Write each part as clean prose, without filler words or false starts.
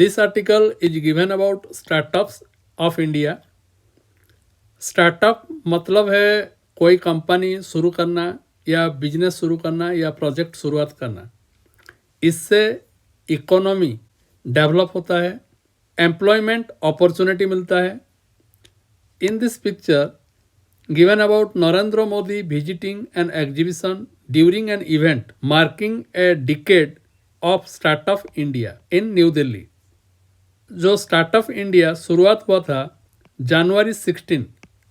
This article is given about startups of India. Startup मतलब है कोई कंपनी शुरू करना या बिजनेस शुरू करना या प्रोजेक्ट शुरुआत करना. इससे इकोनॉमी डेवलप होता है, एम्प्लॉयमेंट अपॉर्चुनिटी मिलता है. In this picture given about Narendra Modi visiting an exhibition during an event marking a decade of Startup India in New Delhi. जो स्टार्टअप इंडिया शुरुआत हुआ था जनवरी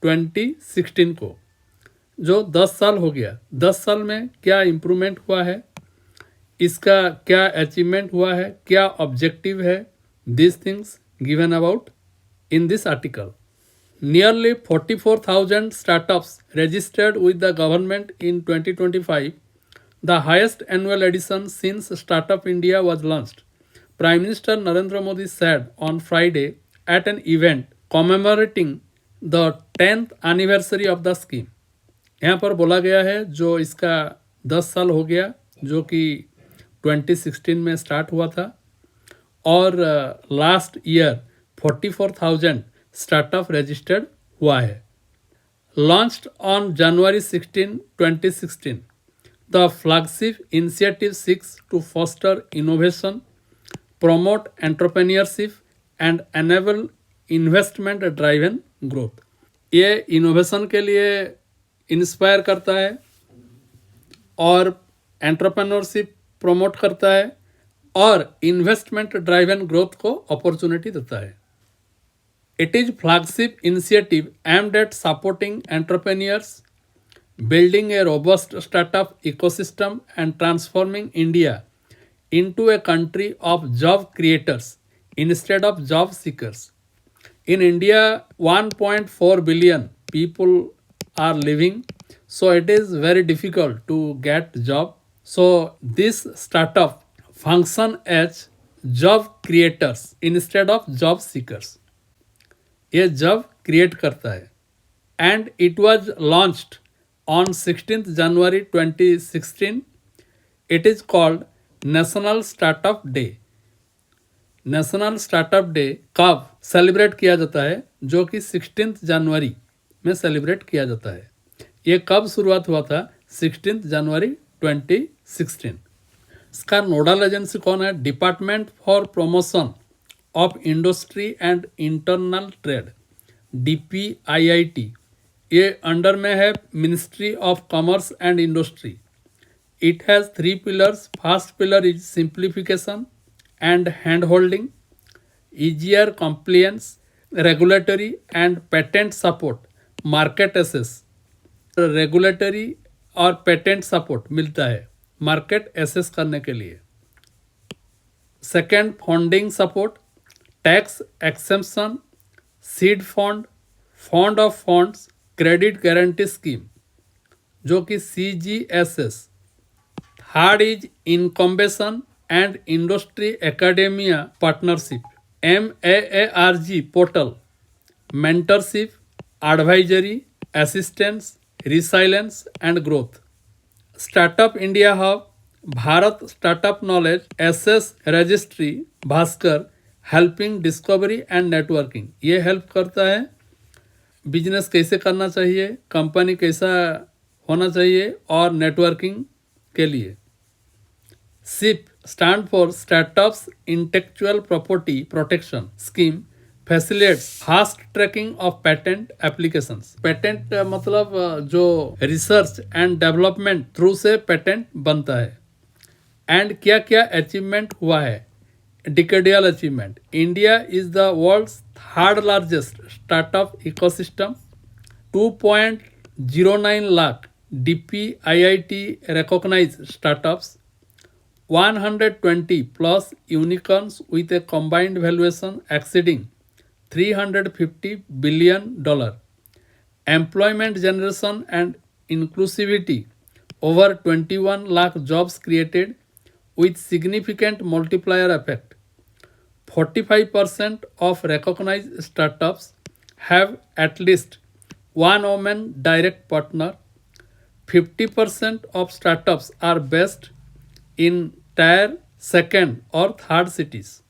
2016 को, जो 10 साल हो गया. 10 साल में क्या इम्प्रूवमेंट हुआ है, इसका क्या अचीवमेंट हुआ है, क्या ऑब्जेक्टिव है, this things given about in this article. Nearly 44,000 startups registered with the government in 2025, the highest annual addition since Startup India was launched. Prime Minister Narendra Modi said on Friday at an event commemorating the 10th anniversary of the scheme. यहाँ पर बोला गया है जो इसका 10 साल हो गया, जो कि 2016 में स्टार्ट हुआ था, और लास्ट ईयर 44,000 स्टार्टअप रजिस्टर्ड हुआ है. Launched on January 16, 2016, the flagship initiative seeks to foster innovation, promote entrepreneurship and enable investment driven growth. ये इनोवेशन के लिए इंस्पायर करता है और एंटरप्रेन्योरशिप प्रमोट करता है और इन्वेस्टमेंट ड्राइवन ग्रोथ को अपॉर्चुनिटी देता है. It is flagship initiative aimed at supporting entrepreneurs, building a robust startup ecosystem and transforming India into a country of job creators instead of job seekers. In India, 1.4 billion people are living, so it is very difficult to get job. So this startup function as job creators instead of job seekers. ये job create करता है. And it was launched on 16 January 2016. It is called national startup day. National startup day कब celebrate किया जाता है, जो कि 16 जनवरी में सेलिब्रेट किया जाता है. ये कब शुरुआत हुआ था, 16 जनवरी 2016. इसका नोडल एजेंसी कौन है, department for promotion of Industry and Internal Trade, DPIIT. ये अंडर में है ministry of commerce and industry. It has 3 pillars. First pillar is simplification and hand holding, easier compliance, regulatory and patent support, market access. Regulatory और patent support मिलता है market access करने के लिए. Second, funding support, tax exemption, seed fund, fund of funds, credit guarantee scheme, जो कि CGSS. Third is इनकम्बेशन and industry academia partnership, MAARG portal, mentorship, advisory, assistance, resilience and growth. Startup India hub, Bharat startup knowledge, SS registry, Bhaskar, helping discovery and networking. ये help करता है business कैसे करना चाहिए, company कैसा होना चाहिए और नेटवर्किंग के लिए. SIP stand for startups intellectual property protection scheme, facilitates fast tracking of patent applications. Patent मतलब जो रिसर्च एंड डेवलपमेंट थ्रू से पेटेंट बनता है. एंड क्या क्या अचीवमेंट हुआ है, decadal achievement. India is the world's third largest startup ecosystem. 2.09 lakh DPIIT recognized startups, 120 plus unicorns with a combined valuation exceeding $350 billion. Employment generation and inclusivity, over 21 lakh jobs created with significant multiplier effect. 45% of recognized startups have at least one woman direct partner. 50% of startups are based in tier second or third cities.